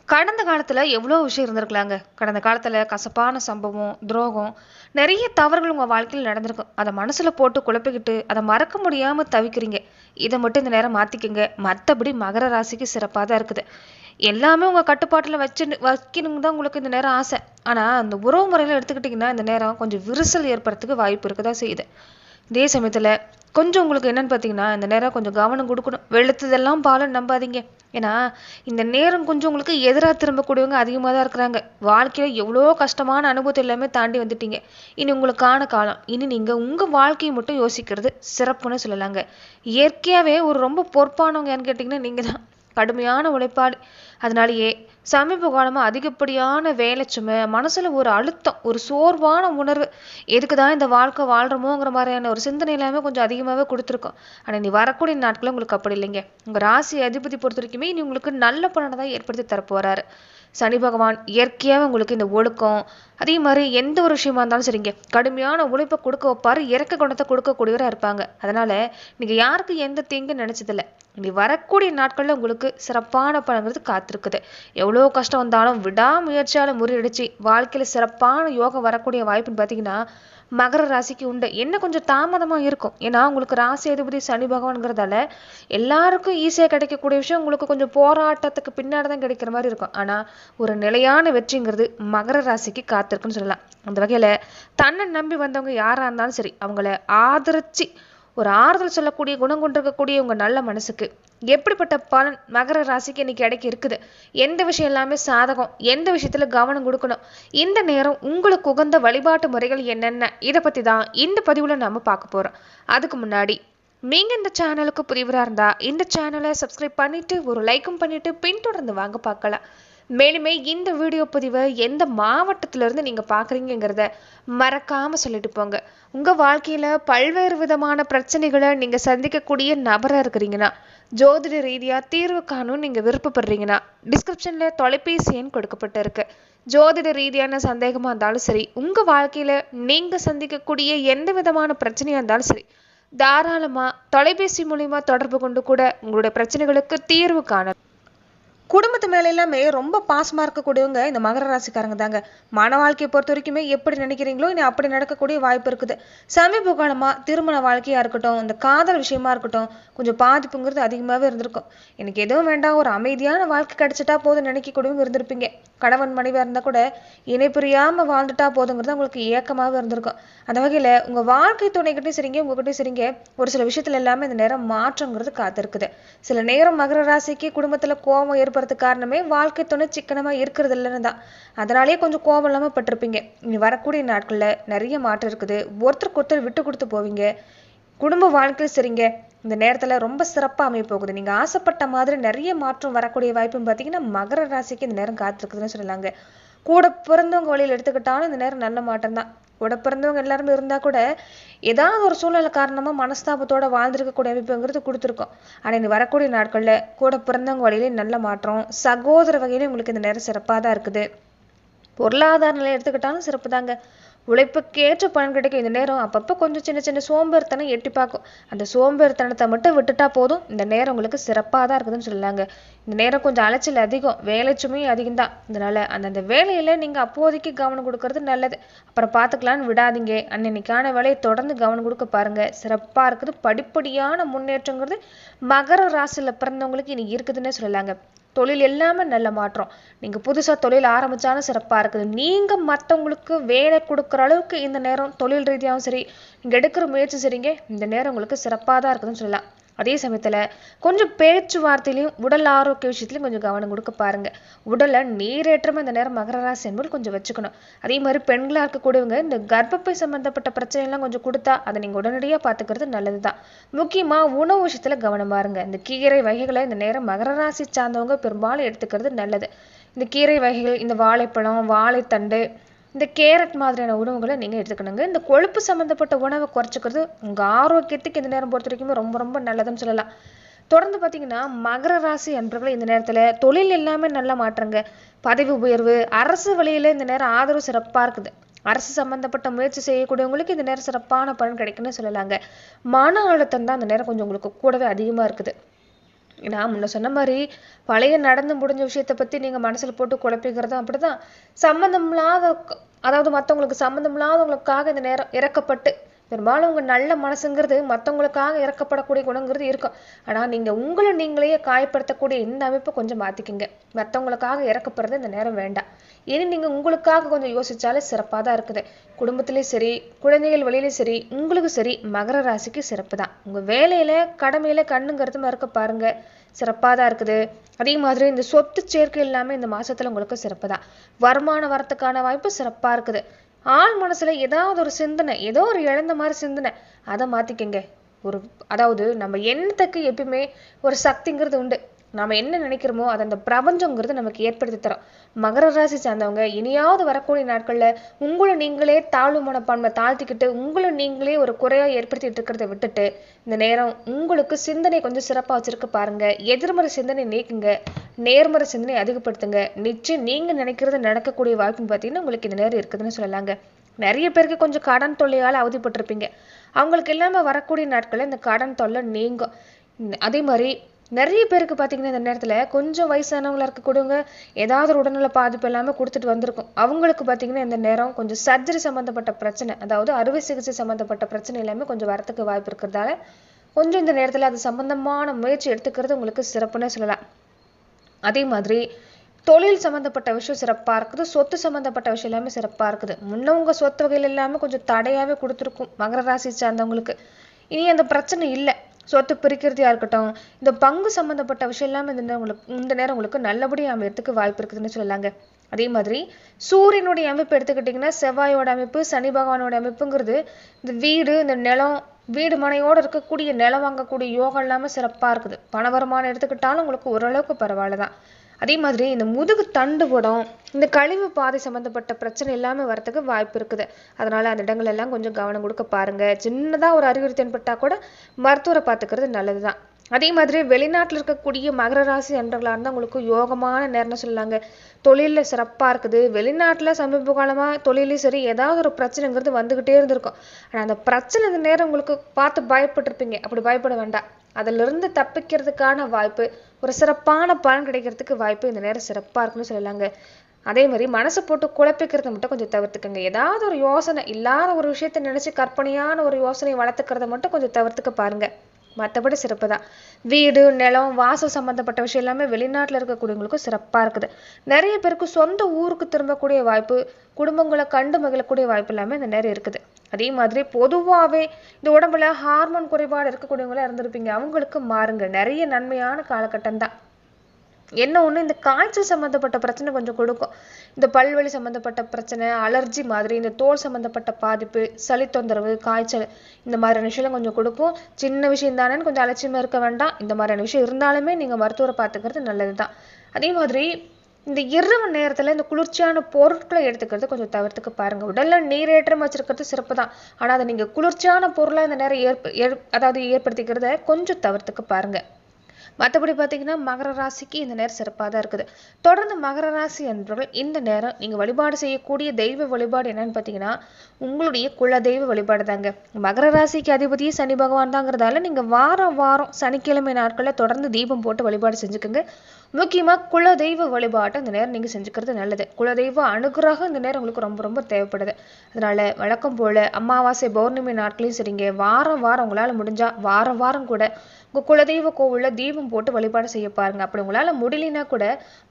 கடந்த காலத்துல எவ்வளோ விஷயம் இருந்திருக்கலாங்க. கடந்த காலத்துல கசப்பான சம்பவம், துரோகம், நிறைய தவறுகள் உங்க வாழ்க்கையில நடந்திருக்கும். அத மனசுல போட்டு குழப்பிக்கிட்டு, அத மறக்க முடியாம தவிக்கிறீங்க. இத மட்டும் இந்த நேரம் மாத்திக்கங்க. மத்தபடி மகர ராசிக்கு சிறப்பா தான் இருக்குது. எல்லாமே உங்க கட்டுப்பாட்டுல வைக்கணும்னு தான் உங்களுக்கு இந்த நேரம் ஆசை. ஆனா, அந்த உறவு முறையில எடுத்துக்கிட்டீங்கன்னா, இந்த நேரம் கொஞ்சம் விரிசல் ஏற்படுறதுக்கு வாய்ப்பு இருக்கதா செய்யுது. இதே சமயத்துல கொஞ்சம் உங்களுக்கு என்னன்னு பார்த்தீங்கன்னா, இந்த நேரம் கொஞ்சம் கவனம் குடுக்கணும். வெளுத்ததெல்லாம் பாலுன்னு நம்பாதீங்க. ஏன்னா, இந்த நேரம் கொஞ்சம் உங்களுக்கு எதிரா திரும்பக்கூடியவங்க அதிகமா தான் இருக்கிறாங்க. வாழ்க்கையில எவ்வளோ கஷ்டமான அனுபவத்த எல்லாமே தாண்டி வந்துட்டீங்க. இனி உங்களுக்கான காலம். இனி நீங்க உங்க வாழ்க்கைய மட்டும் யோசிக்கிறது சிறப்புன்னு சொல்லலாங்க. இயற்கையாவே ஒரு ரொம்ப பொறுப்பானவங்க யான்னு கேட்டீங்கன்னா, நீங்க தான். கடுமையான உழைப்பாளி. அதனாலேயே சமீப காலமா அதிகப்படியான வேலை சுமை, மனசுல ஒரு அழுத்தம், ஒரு சோர்வான உணர்வு. எதுக்கு தான் இந்த வாழ்க்கை வாழ்றோமோங்கிற மாதிரியான ஒரு சிந்தனை எல்லாமே கொஞ்சம் அதிகமாவே குடுத்துருக்கும். ஆனா, இனி வரக்கூடிய நாட்கள்ல உங்களுக்கு அப்படி இல்லைங்க. உங்க ராசி அதிபதி பொறுத்த வரைக்குமே இனி உங்களுக்கு நல்ல பலனை தான் ஏற்படுத்தி தரப்போறாரு. சனி பகவான் இயற்கையாவே உங்களுக்கு இந்த ஒழுக்கம், அதே மாதிரி எந்த ஒரு விஷயமா இருந்தாலும் சரிங்க, கடுமையான உழைப்பை கொடுக்க வைப்பாரு, இறக்க குணத்தை கொடுக்கக்கூடியவரா இருப்பாங்க. அதனால நீங்க யாருக்கு எந்த தீங்கும் நினைச்சதில்ல. இனி வரக்கூடிய நாட்கள்ல உங்களுக்கு சிறப்பான பலன்கிறது காத்திருக்குது. எவ்வளோ கஷ்டம் வந்தாலும் விடாமுயற்சியால முறியடிச்சு வாழ்க்கையில சிறப்பான யோகம் வரக்கூடிய வாய்ப்புன்னு பார்த்தீங்கன்னா, மகர ராசிக்கு உண்டு. என்ன கொஞ்சம் தாமதமா இருக்கும். ஏன்னா உங்களுக்கு ராசி அதிபதி சனி பகவான்ங்கிறதால எல்லாருக்கும் ஈஸியா கிடைக்கக்கூடிய விஷயம் உங்களுக்கு கொஞ்சம் போராட்டத்துக்கு பின்னாடி தான் கிடைக்கிற மாதிரி இருக்கும். ஆனா, ஒரு நிலையான வெற்றிங்கிறது மகர ராசிக்கு காத்திருக்குன்னு சொல்லலாம். அந்த வகையில தன்னை நம்பி வந்தவங்க யாரா இருந்தாலும் சரி, அவங்கள ஆதரிச்சு ஒரு ஆறுதல் சொல்லக்கூடிய குணம் கொண்டிருக்கக்கூடிய உங்க நல்ல மனசுக்கு எப்படிப்பட்ட பலன் மகர ராசிக்கு இன்னைக்கு கிடைக்க இருக்குது, எந்த விஷயம் எல்லாமே சாதகம், எந்த விஷயத்துல கவனம் கொடுக்கணும், இந்த நேரம் உங்களுக்கு உகந்த வழிபாட்டு முறைகள் என்னென்ன, இதை பத்தி தான் இந்த பதிவுல நாம பார்க்க போறோம். அதுக்கு முன்னாடி நீங்க இந்த சேனலுக்கு புதியவரா இருந்தா இந்த சேனலை சப்ஸ்கிரைப் பண்ணிட்டு ஒரு லைக்கும் பண்ணிட்டு பின்தொடர்ந்து வாங்க பார்க்கலாம். மேலுமே இந்த வீடியோ பதிவை எந்த மாவட்டத்துல இருந்து நீங்க பாக்குறீங்கிறத மறக்காம சொல்லிட்டு போங்க. உங்க வாழ்க்கையில பல்வேறு விதமான பிரச்சனைகளை நீங்க சந்திக்கக்கூடிய நபரா இருக்கிறீங்கன்னா, ஜோதிட ரீதியா தீர்வு காணும் நீங்க விருப்பப்படுறீங்கன்னா, டிஸ்கிரிப்ஷன்ல தொலைபேசி எண் கொடுக்கப்பட்டு இருக்கு. ஜோதிட ரீதியான சந்தேகமா இருந்தாலும் சரி, உங்க வாழ்க்கையில நீங்க சந்திக்கக்கூடிய எந்த விதமான பிரச்சனையா இருந்தாலும் சரி, தாராளமா தொலைபேசி மூலியமா தொடர்பு கொண்டு கூட உங்களுடைய பிரச்சனைகளுக்கு தீர்வு காண. குடும்பத்து மேல எல்லாமே ரொம்ப பாசமா இருக்கக்கூடியவங்க இந்த மகர ராசிக்காரங்க தாங்க. மன வாழ்க்கையை பொறுத்த வரைக்குமே எப்படி நினைக்கிறீங்களோ இனி அப்படி நடக்கக்கூடிய வாய்ப்பு இருக்குது. சமீப காலமா திருமண வாழ்க்கையா இருக்கட்டும், இந்த காதல் விஷயமா இருக்கட்டும், கொஞ்சம் பாதிப்புங்கிறது அதிகமாவே இருந்திருக்கும். எனக்கு எதுவும் வேண்டாம், ஒரு அமைதியான வாழ்க்கை கிடைச்சிட்டா போதும் நினைக்கக்கூடியவங்க இருந்திருப்பீங்க. கணவன் மனைவியா இருந்தா கூட இணை புரியாம வாழ்ந்துட்டா போதுங்கிறது உங்களுக்கு ஏக்கமாவே இருந்திருக்கும். அந்த வகையில உங்க வாழ்க்கை துணைகிட்டையும் சரிங்க, உங்ககிட்டயும் சரிங்க, ஒரு சில விஷயத்துல எல்லாமே இந்த நேரம் மாற்றங்கிறது காத்திருக்குது. சில நேரம் மகர ராசிக்கு குடும்பத்துல கோபம் ஏற்படுறதுக்கு காரணமே வாழ்க்கை துணை சிக்கனமா இருக்கிறது இல்லைன்னு தான். அதனாலேயே கொஞ்சம் கோபம் இல்லாம பட்டிருப்பீங்க. இனி வரக்கூடிய நாட்கள்ல நிறைய மாற்றம் இருக்குது. ஒருத்தருக்கு ஒருத்தர் விட்டு கொடுத்து போவீங்க. குடும்ப வாழ்க்கையில் சரிங்க, இந்த நேரத்துல ரொம்ப சிறப்பா அமைய போகுது. நீங்க ஆசைப்பட்ட மாதிரி நிறைய மாற்றம் வரக்கூடிய வாய்ப்புன்னு பாத்தீங்கன்னா மகர ராசிக்கு இந்த நேரம் காத்திருக்குதுன்னு சொல்லலாங்க. கூட பிறந்தவங்க வழியில் எடுத்துக்கிட்டாலும் இந்த நேரம் நல்ல மாற்றம் தான். கூட பிறந்தவங்க எல்லாருமே இருந்தா கூட ஏதாவது ஒரு சூழ்நிலை காரணமா மனஸ்தாபத்தோட வாழ்ந்திருக்கக்கூடிய அமைப்புங்கிறது கொடுத்துருக்கோம். ஆனா இந்த வரக்கூடிய நாட்கள்ல கூட பிறந்தவங்க வழியிலே நல்ல மாற்றம், சகோதர வகையிலே உங்களுக்கு இந்த நேரம் சிறப்பாக தான் இருக்குது. பொருளாதார நிலை எடுத்துக்கிட்டாலும் சிறப்பு தாங்க. உழைப்புக்கேற்ற பலன் கிடைக்கும் இந்த நேரம். அப்பப்போ கொஞ்சம் சின்ன சின்ன சோம்பேறித்தனம் எட்டி பார்க்கும். அந்த சோம்பேறித்தனத்தை மட்டும் விட்டுட்டா போதும், இந்த நேரம் உங்களுக்கு சிறப்பாக தான் இருக்குதுன்னு சொல்லலாங்க. இந்த நேரம் கொஞ்சம் அலைச்சல் அதிகம், வேலை சுமையும் அதிகம் தான். இதனால அந்தந்த வேலையில நீங்க அப்போதைக்கு கவனம் கொடுக்கறது நல்லது. அப்புறம் பார்த்துக்கலான்னு விடாதீங்க. அன்னைக்கான வேலையை தொடர்ந்து கவனம் கொடுக்க பாருங்க. சிறப்பா இருக்குது. படிப்படியான முன்னேற்றங்கிறது மகர ராசியில பிறந்தவங்களுக்கு இனி இருக்குதுன்னே சொல்லலாங்க. தொழில் எல்லாமே நல்ல மாற்றம். நீங்க புதுசா தொழில் ஆரம்பிச்சாலும் சிறப்பா இருக்குது. நீங்க மற்றவங்களுக்கு வேலை கொடுக்குற அளவுக்கு இந்த நேரம் தொழில் ரீதியாகவும் சரி, நீங்க எடுக்கிற முயற்சி சரிங்க, இந்த நேரம் உங்களுக்கு சிறப்பாக தான் இருக்குதுன்னு சொல்லலாம். அதே சமயத்துல கொஞ்சம் பேச்சுவார்த்தையிலையும் உடல் ஆரோக்கிய விஷயத்திலையும் கொஞ்சம் கவனம் கொடுக்க பாருங்க. உடலை நீரேற்றமா இந்த நேரம் மகர ராசி என்பது கொஞ்சம் வச்சுக்கணும். அதே மாதிரி பெண்களா இருக்கக்கூடியவங்க இந்த கர்ப்பப்பை சம்பந்தப்பட்ட பிரச்சனை எல்லாம் கொஞ்சம் கொடுத்தா அதை நீங்க உடனடியா பாத்துக்கிறது நல்லதுதான். முக்கியமா உணவு விஷயத்துல கவனம் பாருங்க. இந்த கீரை வகைகளை இந்த நேரம் மகர ராசி சார்ந்தவங்க பெரும்பாலும் எடுத்துக்கிறது நல்லது. இந்த கீரை வகைகள், இந்த வாழைப்பழம், வாழைத்தண்டு, இந்த கேரட் மாதிரியான உணவுகளை நீங்க எடுத்துக்கணுங்க. இந்த கொழுப்பு சம்பந்தப்பட்ட உணவை குறைச்சிக்கிறது உங்க ஆரோக்கியத்துக்கு இந்த நேரம் பொறுத்த வரைக்கும் ரொம்ப ரொம்ப நல்லதுன்னு சொல்லலாம். தொடர்ந்து பாத்தீங்கன்னா மகர ராசி அன்பர்களே இந்த நேரத்துல தொழில் எல்லாமே நல்ல மாற்றங்க. பதவி உயர்வு, அரசு வழியில இந்த நேரம் ஆதரவு சிறப்பா இருக்குது. அரசு சம்பந்தப்பட்ட முயற்சி செய்யக்கூடியவங்களுக்கு இந்த நேரம் சிறப்பான பலன் கிடைக்குன்னு சொல்லலாங்க. மன அழுத்தம் தான் இந்த நேரம் கொஞ்சம் உங்களுக்கு கூடவே அதிகமா இருக்குது. நான் முன்ன சொன்ன மாதிரி பழைய நடந்து முடிஞ்ச விஷயத்த பத்தி நீங்க மனசுல போட்டு குழப்பிக்கிறதும் அப்படிதான். சம்மந்தம் இல்லாத அதாவது மத்தவங்களுக்கு சம்மந்தம் இல்லாதவங்களுக்காக இந்த நேரம் இறக்கப்பட்டு பெரும்பாலும் உங்க நல்ல மனசுங்கிறது மத்தவங்களுக்காக இறக்கப்படக்கூடிய குணங்கிறது இருக்கும். ஆனா நீங்க உங்களை நீங்களே காயப்படுத்தக்கூடிய இந்த அமைப்பை கொஞ்சம் மாத்திக்கிங்க. மத்தவங்களுக்காக இறக்கப்படுறது இந்த நேரம் வேண்டாம். இனி நீங்க உங்களுக்காக கொஞ்சம் யோசிச்சாலே சிறப்பா தான் இருக்குது. குடும்பத்திலயும் சரி, குழந்தைகள் வழியிலும் சரி, உங்களுக்கு சரி, மகர ராசிக்கு சிறப்பு தான். உங்க வேலையில கடமையில கண்ணுங்கிறது இருக்க பாருங்க, சிறப்பா தான் இருக்குது. அதே மாதிரி இந்த சொத்து சேர்க்கை எல்லாமே இந்த மாசத்துல உங்களுக்கு சிறப்பு தான். வருமானம் வரத்துக்கான வாய்ப்பு சிறப்பா இருக்குது. ஆள் மனசுல ஏதாவது ஒரு சிந்தனை, ஏதோ ஒரு இழந்த மாதிரி சிந்தனை, அதை மாத்திக்கங்க. ஒரு அதாவது நம்ம எண்ணத்துக்கு எப்பயுமே ஒரு சக்திங்கிறது உண்டு. நாம என்ன நினைக்கிறோமோ அதை அந்த பிரபஞ்சங்கிறது நமக்கு ஏற்படுத்தி தரோம். மகர ராசி சார்ந்தவங்க இனியாவது வரக்கூடிய நாட்கள்ல உங்களை நீங்களே தாழ்வு மனப்பான்மை தாழ்த்திக்கிட்டு உங்களை நீங்களே ஒரு குறையா ஏற்படுத்திட்டு இருக்கிறத விட்டுட்டு இந்த நேரம் உங்களுக்கு சிந்தனை கொஞ்சம் சிறப்பா வச்சிருக்க பாருங்க. எதிர்மறை சிந்தனை நீக்குங்க, நேர்மறை சிந்தனை அதிகப்படுத்துங்க. நிச்சயம் நீங்க நினைக்கிறது நடக்கக்கூடிய வாய்ப்புன்னு பார்த்தீங்கன்னா உங்களுக்கு இந்த நேரம் இருக்குதுன்னு சொல்லலாங்க. நிறைய பேருக்கு கொஞ்சம் கடன் தொல்லையால அவதிப்பட்டிருப்பீங்க. அவங்களுக்கு எல்லாமே வரக்கூடிய நாட்கள்ல இந்த கடன் தொல்லை நீங்கும். அதே மாதிரி நிறைய பேருக்கு பார்த்தீங்கன்னா இந்த நேரத்துல கொஞ்சம் வயசானவங்களா இருக்கக்கூடியவங்க ஏதாவது ஒரு உடல்நல பாதிப்பு எல்லாமே கொடுத்துட்டு வந்திருக்கும். அவங்களுக்கு பார்த்தீங்கன்னா இந்த நேரம் கொஞ்சம் சர்ஜரி சம்பந்தப்பட்ட பிரச்சனை, அதாவது அறுவை சிகிச்சை சம்பந்தப்பட்ட பிரச்சனை எல்லாமே கொஞ்சம் வரத்துக்கு வாய்ப்பு இருக்கிறதால கொஞ்சம் இந்த நேரத்துல அது சம்பந்தமான முயற்சி எடுத்துக்கிறது உங்களுக்கு சிறப்புன்னு சொல்லலாம். அதே மாதிரி தொழில் சம்பந்தப்பட்ட விஷயம் சிறப்பா இருக்குது. சொத்து சம்பந்தப்பட்ட விஷயம் எல்லாமே சிறப்பா இருக்குது. முன்ன உங்க சொத்து வகையில் எல்லாமே கொஞ்சம் தடையாவே கொடுத்துருக்கும் மகர ராசி சார்ந்தவங்களுக்கு. இனி அந்த பிரச்சனை இல்லை. சொத்து பிரிக்கிறதையா இருக்கட்டும், இந்த பங்கு சம்பந்தப்பட்ட விஷயம் எல்லாமே இந்த நேரம் உங்களுக்கு நல்லபடியாக அமையறதுக்கு வாய்ப்பு இருக்குதுன்னு சொல்லலாங்க. அதே மாதிரி சூரியனுடைய அமைப்பு எடுத்துக்கிட்டிங்கன்னா செவ்வாயோட அமைப்பு, சனி பகவானோட அமைப்புங்கிறது இந்த வீடு, இந்த நிலம், வீடு மனையோடு இருக்கக்கூடிய நிலம் வாங்கக்கூடிய யோகம் எல்லாமே சிறப்பாக இருக்குது. பண வருமானம் எடுத்துக்கிட்டாலும் உங்களுக்கு ஓரளவுக்கு பரவாயில்ல தான். அதே மாதிரி இந்த முதுகு தண்டு குடம், இந்த கழிவு பாதை சம்பந்தப்பட்ட பிரச்சனை எல்லாமே வரத்துக்கு வாய்ப்பு இருக்குது. அதனால அந்த இடங்கள் எல்லாம் கொஞ்சம் கவனம் கொடுக்க பாருங்க. சின்னதா ஒரு அறிகுறி தென்பட்டா கூட மருத்துவரை பார்த்துக்கிறது நல்லதுதான். அதே மாதிரி வெளிநாட்டில் இருக்கக்கூடிய மகர ராசி அன்பர்களாக இருந்தால் உங்களுக்கு யோகமான நேரம்னு சொல்லலாங்க. தொழிலில் சிறப்பாக இருக்குது. வெளிநாட்டில் சமீப காலமாக தொழிலையும் சரி ஏதாவது ஒரு பிரச்சனைங்கிறது வந்துக்கிட்டே இருந்திருக்கும். ஆனால் அந்த பிரச்சனை இந்த நேரம் உங்களுக்கு பார்த்து பயப்பட்டிருப்பீங்க. அப்படி பயப்பட வேண்டாம். அதிலிருந்து தப்பிக்கிறதுக்கான வாய்ப்பு, ஒரு சிறப்பான பலன் கிடைக்கிறதுக்கு வாய்ப்பு இந்த நேரம் சிறப்பாக இருக்குன்னு சொல்லலாங்க. அதே மாதிரி மனசை போட்டு குழப்பிக்கிறத மட்டும் கொஞ்சம் தவிர்த்துக்கங்க. ஏதாவது ஒரு யோசனை இல்லாத ஒரு விஷயத்த நினைச்சு கற்பனையான ஒரு யோசனையை வளர்த்துக்கிறத மட்டும் கொஞ்சம் தவிர்த்துக்க பாருங்க. மற்றபடி சிறப்பு தான். வீடு, நிலம், வாசல் சம்பந்தப்பட்ட விஷயம் எல்லாமே வெளிநாட்டில் இருக்கக்கூடியவங்களுக்கும் சிறப்பாக இருக்குது. நிறைய பேருக்கு சொந்த ஊருக்கு திரும்பக்கூடிய வாய்ப்பு, குடும்பங்களை கண்டு மகிழக்கூடிய வாய்ப்பு எல்லாமே இந்த நேரம் இருக்குது. அதே மாதிரி பொதுவாகவே இந்த உடம்புல ஹார்மோன் குறைபாடு இருக்கக்கூடியவங்களா இருந்திருப்பீங்க. அவங்களுக்கு மாறுங்க. நிறைய நன்மையான காலகட்டம் தான். என்ன ஒண்ணு, இந்த காய்ச்சல் சம்பந்தப்பட்ட பிரச்சனை கொஞ்சம் கொடுக்கும். இந்த பல்வலி சம்பந்தப்பட்ட பிரச்சனை, அலர்ஜி மாதிரி, இந்த தோல் சம்பந்தப்பட்ட பாதிப்பு, சளி தொந்தரவு, காய்ச்சல், இந்த மாதிரியான விஷயம் கொஞ்சம் கொடுக்கும். சின்ன விஷயம் தானேன்னு கொஞ்சம் அலட்சியமா இருக்க வேண்டாம். இந்த மாதிரியான விஷயம் இருந்தாலுமே நீங்க மருத்துவரை பார்த்துக்கிறது நல்லதுதான். அதே மாதிரி இந்த இரவு நேரத்துல இந்த குளிர்ச்சியான பொருட்களை எடுத்துக்கிறது கொஞ்சம் தவிர்த்துக்க பாருங்க. உடல்ல நீரேற்றம் வச்சிருக்கிறது சிறப்பு தான். ஆனா அதை நீங்க குளிர்ச்சியான பொருளை இந்த நேரம் அதாவது ஏற்படுத்திக்கிறத கொஞ்சம் தவிர்த்துக்க பாருங்க. மற்றபடி பார்த்தீங்கன்னா மகர ராசிக்கு இந்த நேரம் சிறப்பாக தான் இருக்குது. தொடர்ந்து மகர ராசி என்பவர்கள் இந்த நேரம் நீங்கள் வழிபாடு செய்யக்கூடிய தெய்வ வழிபாடு என்னன்னு பார்த்தீங்கன்னா உங்களுடைய குல தெய்வ வழிபாடு தாங்க. மகர ராசிக்கு அதிபதியே சனி பகவான் தாங்கிறதால நீங்கள் வாரம் வாரம் சனிக்கிழமை நாட்களில் தொடர்ந்து தீபம் போட்டு வழிபாடு செஞ்சுக்கோங்க. முக்கியமாக குல தெய்வ வழிபாட்டை இந்த நேரம் நீங்கள் செஞ்சுக்கிறது நல்லது. குலதெய்வ அனுகிரகம் இந்த நேரம் உங்களுக்கு ரொம்ப ரொம்ப தேவைப்படுது. அதனால வழக்கம் போல அமாவாசை பௌர்ணமி நாட்களையும் சரிங்க, வாரம் வாரம் உங்களால் முடிஞ்சா வாரம் வாரம் கூட உங்க குலதெய்வ கோவில்ல தீபம் போட்டு வழிபாடு செய்ய பாருங்க. அப்படி உங்களால முடியலனா கூட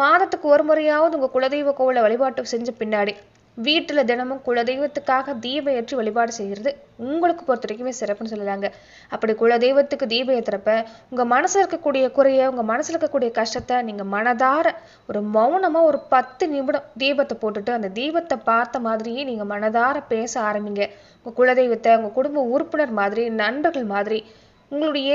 மாதத்துக்கு ஒரு முறையாவது உங்க குலதெய்வ கோவில வழிபாட்டு செஞ்ச பின்னாடி வீட்டுல தினமும் குலதெய்வத்துக்காக தீபம் ஏற்றி வழிபாடு செய்யறது உங்களுக்கு பொறுத்த வரைக்குமே சிறப்புன்னு சொல்லலாங்க. அப்படி குலதெய்வத்துக்கு தீபம் ஏத்துறப்ப உங்க மனசுல இருக்கக்கூடிய குறைய, உங்க மனசுல இருக்கக்கூடிய கஷ்டத்தை நீங்க மனதார ஒரு மௌனமா ஒரு 10 நிமிடம் தீபத்தை போட்டுட்டு அந்த தீபத்தை பார்த்த மாதிரியே நீங்க மனதார பேச ஆரம்பிங்க. உங்க குலதெய்வத்தை உங்க குடும்ப உறுப்பினர் மாதிரி, நண்பர்கள் மாதிரி, உங்களுடைய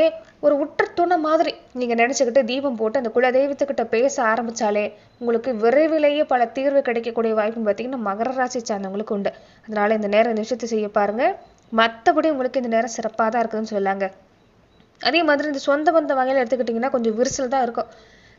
ஒரு உற்ற துணை மாதிரி நீங்க நினைச்சுக்கிட்டு தீபம் போட்டு அந்த குலதெய்வத்துக்கிட்ட பேச ஆரம்பிச்சாலே உங்களுக்கு விரைவிலேயே பல தீர்வு கிடைக்கக்கூடிய வாய்ப்புன்னு பார்த்தீங்கன்னா மகர ராசி சார்ந்தவங்களுக்கு உண்டு. அதனால இந்த நேரம் இந்த விஷயத்தை செய்ய பாருங்க. மற்றபடி உங்களுக்கு இந்த நேரம் சிறப்பாக தான் இருக்குதுன்னு சொல்லலாங்க. அதே மாதிரி இந்த சொந்த பந்த வகையில் எடுத்துக்கிட்டிங்கன்னா கொஞ்சம் விரிசல் தான் இருக்கும்.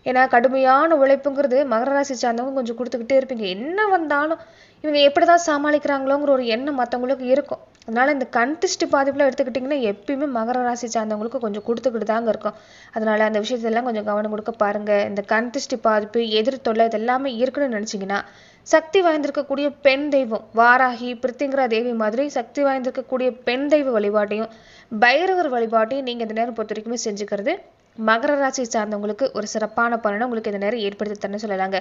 ஏன்னா கடுமையான உழைப்புங்கிறது மகர ராசி சார்ந்தவங்க கொஞ்சம் கொடுத்துக்கிட்டே இருப்பீங்க. என்ன வந்தாலும் இவங்க எப்படிதான் சமாளிக்கிறாங்களோங்கிற ஒரு எண்ணம் மற்றவங்களுக்கு இருக்கும். அதனால இந்த கண் திருஷ்டி பாதிப்புலாம் எடுத்துக்கிட்டிங்கன்னா எப்பயுமே மகர ராசி சார்ந்தவங்களுக்கு கொஞ்சம் கொடுத்துக்கிட்டு தாங்க இருக்கும். அதனால அந்த விஷயத்தெல்லாம் கொஞ்சம் கவனம் கொடுக்க பாருங்க. இந்த கண் திருஷ்டி பாதிப்பு, எதிர் தொல்லை இது எல்லாமே இருக்குன்னு நினச்சிங்கன்னா சக்தி வாய்ந்திருக்கக்கூடிய பெண் தெய்வம் வாராகி, பிரித்திங்கரா தேவி மாதிரி சக்தி வாய்ந்திருக்கக்கூடிய பெண் தெய்வ வழிபாட்டையும் பைரவர் வழிபாட்டையும் நீங்கள் இந்த நேரம் பொறுத்த வரைக்குமே செஞ்சுக்கிறது மகர ராசி சார்ந்தவங்களுக்கு ஒரு சிறப்பான பலனை உங்களுக்கு இந்த நேரம் ஏற்படுத்தி தரேன்னு சொல்லலாங்க.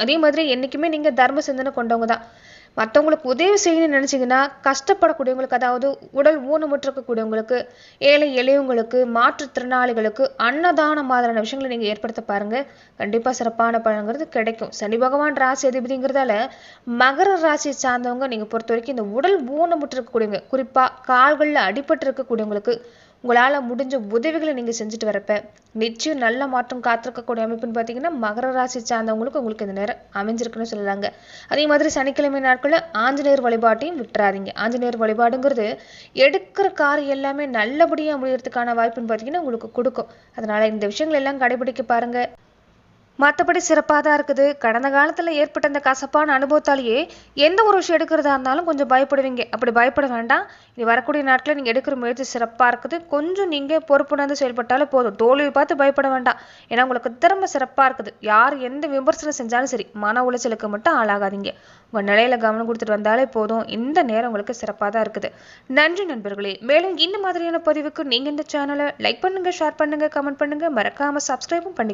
அதே மாதிரி என்றைக்குமே நீங்கள் தர்ம சிந்தனை கொண்டவங்க தான். மற்றவங்களுக்கு உதவி செய்யணும்னு நினச்சிங்கன்னா கஷ்டப்படக்கூடியவங்களுக்கு, அதாவது உடல் ஊனமுற்றிருக்கக்கூடியவங்களுக்கு, ஏழை எளியவங்களுக்கு, மாற்றுத்திறனாளிகளுக்கு அன்னதானம் மாதிரியான விஷயங்களை நீங்கள் ஏற்படுத்த பாருங்கள். கண்டிப்பாக சிறப்பான பலன்கிறது கிடைக்கும். சனி பகவான் ராசி அதிபதிங்கிறதால மகர ராசி சார்ந்தவங்க நீங்கள் பொறுத்த வரைக்கும் இந்த உடல் ஊனமுற்றிருக்கக்கூடியவங்க, குறிப்பாக கால்களில் அடிபட்டு இருக்கக்கூடியவங்களுக்கு உங்களால் முடிஞ்ச உதவிகளை நீங்கள் செஞ்சுட்டு வரப்ப நிச்சயம் நல்ல மாற்றம் காத்திருக்கக்கூடிய அமைப்புன்னு பார்த்தீங்கன்னா மகர ராசி சார்ந்தவங்களுக்கு உங்களுக்கு இந்த நேரம் அமைஞ்சிருக்குன்னு சொல்லலாங்க. அதே மாதிரி சனிக்கிழமை நாட்களில் ஆஞ்சநேயர் வழிபாட்டையும் விட்டுறாதீங்க. ஆஞ்சநேயர் வழிபாடுங்கிறது எடுக்கிற காரியம் எல்லாமே நல்லபடியாக முடியறதுக்கான வாய்ப்புன்னு பார்த்தீங்கன்னா உங்களுக்கு கொடுக்கும். அதனால இந்த விஷயங்கள் எல்லாம் கடைபிடிக்க பாருங்க. மற்றபடி சிறப்பாக தான் இருக்குது. கடந்த காலத்தில் ஏற்பட்ட இந்த கசப்பான அனுபவத்தாலேயே எந்த ஒரு விஷயம் எடுக்கிறதா இருந்தாலும் கொஞ்சம் பயப்படுவீங்க. அப்படி பயப்பட வேண்டாம். இனி வரக்கூடிய நாட்களில் நீங்கள் எடுக்கிற முயற்சி சிறப்பாக இருக்குது. கொஞ்சம் நீங்கள் பொறுப்புணர்ந்து செயல்பட்டாலே போதும். தோல்வியை பார்த்து பயப்பட வேண்டாம். ஏன்னா உங்களுக்கு திறமை சிறப்பாக இருக்குது. யார் எந்த விமர்சனம் செஞ்சாலும் சரி, மன உளைச்சலுக்கு மட்டும் ஆளாகாதீங்க. உங்கள் நிலையில கவனம் கொடுத்துட்டு வந்தாலே போதும். இந்த நேரம் உங்களுக்கு சிறப்பாக தான் இருக்குது. நன்றி நண்பர்களே. மேலும் இந்த மாதிரியான பதிவுக்கு நீங்கள் இந்த சேனலை லைக் பண்ணுங்கள், ஷேர் பண்ணுங்கள், கமெண்ட் பண்ணுங்கள், மறக்காமல் சப்ஸ்கிரைபும் பண்ணி